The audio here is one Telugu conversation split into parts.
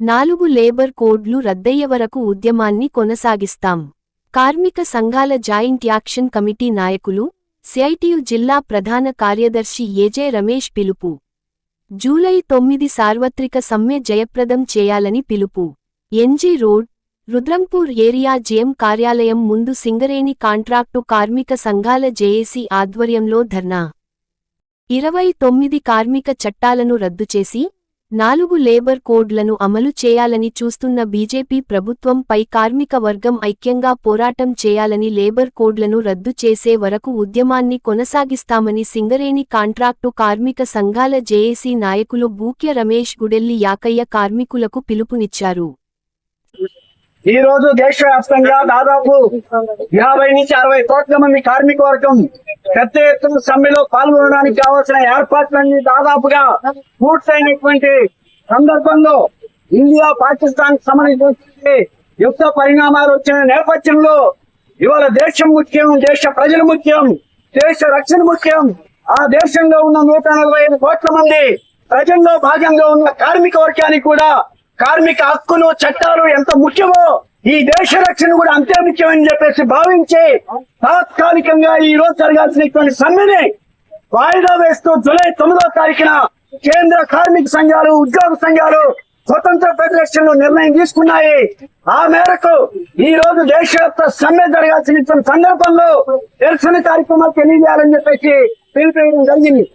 4 లేబర్ కోడ్లు రద్దయ్యే వరకు ఉద్యమాన్ని కొనసాగిస్తాం. కార్మిక సంఘాల జాయింట్ యాక్షన్ కమిటీ నాయకులు, సిఐటియు జిల్లా ప్రధాన కార్యదర్శి ఏజే రమేష్ పిలుపు. జూలై 9 సార్వత్రిక సమ్మె జయప్రదం చేయాలని పిలుపు. NG road, Rudrampur area GM కార్యాలయం ముందు సింగరేణి కాంట్రాక్టు కార్మిక సంఘాల జేఏసీ ఆధ్వర్యంలో ధర్నా. 29 కార్మిక చట్టాలను రద్దు చేసి 4 లేబర్ కోడ్లను అమలు చేయాలని చూస్తున్న బీజేపీ ప్రభుత్వంపై కార్మిక వర్గం ఐక్యంగా పోరాటం చేయాలని, లేబర్ కోడ్లను రద్దు చేసే వరకు ఉద్యమాన్ని కొనసాగిస్తామని సింగరేణి కాంట్రాక్టు కార్మిక సంఘాల జేఏసీ నాయకులు బూక్య రమేష్, గుడెల్లి యాకయ్య కార్మికులకు పిలుపునిచ్చారు. ఈ రోజు దేశవ్యాప్తంగా దాదాపు 50 నుంచి 60 కోట్ల మంది కార్మిక వర్గం పెద్ద ఎత్తున సమ్మెలో పాల్గొనడానికి కావాల్సిన ఏర్పాట్లన్నీ దాదాపుగా పూర్తయినటువంటి సందర్భంలో ఇండియా పాకిస్తాన్ సంబంధించి యుద్ధ పరిణామాలు వచ్చిన నేపథ్యంలో ఇవాళ దేశం ముఖ్యం, దేశ ప్రజలు ముఖ్యం, దేశ రక్షణ ముఖ్యం. ఆ దేశంలో ఉన్న 145 కోట్ల మంది ప్రజల్లో భాగంగా ఉన్న కార్మిక వర్గానికి కూడా కార్మిక హక్కులు, చట్టాలు ఎంత ముఖ్యమో ఈ దేశ రక్షణ కూడా అంతే ముఖ్యమని చెప్పేసి భావించి తాత్కాలికంగా ఈ రోజు జరగాల్సినటువంటి సమ్మెని వాయిదా వేస్తూ జూలై 9వ తారీఖున కేంద్ర కార్మిక సంఘాలు, ఉద్యోగ సంఘాలు, స్వతంత్ర ఫెడరేషన్లు నిర్ణయం తీసుకున్నాయి. ఆ మేరకు ఈ రోజు దేశవ్యాప్త సమ్మె జరగాల్సిన సందర్భంలో నిరసన కార్యక్రమాలు తెలియజేయాలని చెప్పేసి పిలుపువేయడం జరిగింది.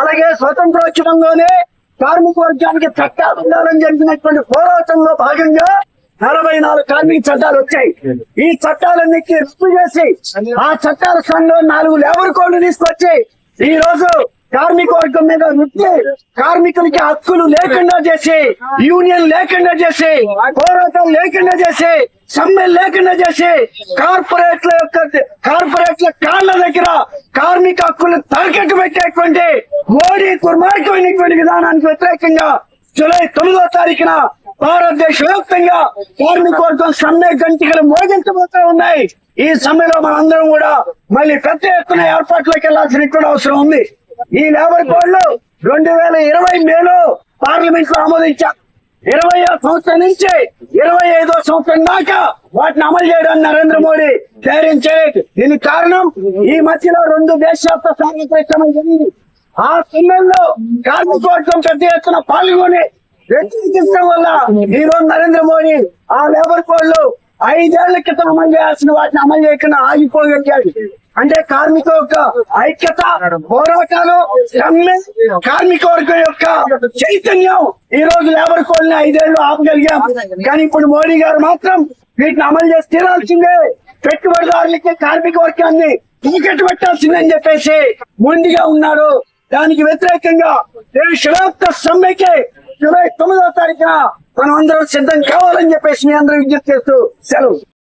అలాగే స్వతంత్రోద్యమంలోనే కార్మిక వర్గానికి చట్టాలు ఉండాలని జరిగినటువంటి పోరాటంలో భాగంగా 44 కార్మిక చట్టాలు వచ్చాయి. ఈ చట్టాలన్నిటికీ రద్దు చేసి ఆ చట్టాల స్థానంలో 4 లేబర్ కోడ్లు తీసుకొచ్చి ఈ రోజు కార్మిక వర్గం మీద వృత్తి కార్మికులకి హక్కులు లేకుండా చేసి, యూనియన్ లేకుండా చేసి, పోరాటాలు లేకుండా చేసి, సమ్మెలు లేకుండా చేసి, కార్పొరేట్ల కాళ్ల దగ్గర కార్మిక హక్కులు తాకట్టు పెట్టేటువంటి మోడీ దుర్మార్గమైనటువంటి విధానానికి వ్యతిరేకంగా జూలై 9వ తారీఖున భారతదేశ వ్యాప్తంగా కార్మిక వర్గం సమ్మె గంటికలు మోగించబోతూ ఉన్నాయి. ఈ సమ్మెలో మనందరం కూడా మళ్ళీ పెద్ద ఎత్తున ఏర్పాట్లోకి వెళ్లాల్సినటువంటి అవసరం ఉంది. ఈ లేబర్ కోడ్లు 2020 మేలో పార్లమెంట్ లో ఆమోదించారు. 20వ సంవత్సరం నుంచి 25వ సంవత్సరం దాకా వాటిని అమలు చేయడానికి నరేంద్ర మోడీ ధైర్యం చేయలేదు. దీనికి కారణం ఈ మధ్యలో 2 దేశవ్యాప్త సమ్మెలు జరిగింది. ఆ సమ్మెల్లో కార్మిక వర్గం పెద్ద ఎత్తున పాల్గొని వ్యతిరేకించడం వల్ల ఈ రోజు నరేంద్ర మోడీ ఆ లేబర్ కోడ్లు 5 ఏళ్ల క్రితం అమలు చేయాల్సిన వాటిని అమలు చేయకుండా ఆగిపోగలిగాడు. అంటే కార్మిక యొక్క ఐక్యత, పోరాటాలు, సమ్మె, కార్మిక వర్గం యొక్క చైతన్యం ఈ రోజు లేబర్ కోడ్ని 5 ఏళ్లు ఆపగలిగాం. కానీ ఇప్పుడు మోడీ గారు మాత్రం వీటిని అమలు చేసి తీరాల్సిందే, పెట్టుబడిదారులకి కార్మిక వర్గాన్ని టికెట్ పెట్టాల్సిందని చెప్పేసి ముందుగా ఉన్నారు. దానికి వ్యతిరేకంగా దేశవ్యాప్త సమ్మెకి జూలై 9వ తారీఖున మనం అందరం సిద్ధం కావాలని చెప్పేసి మీ అందరూ విజ్ఞప్తి చేస్తూ సెలవు.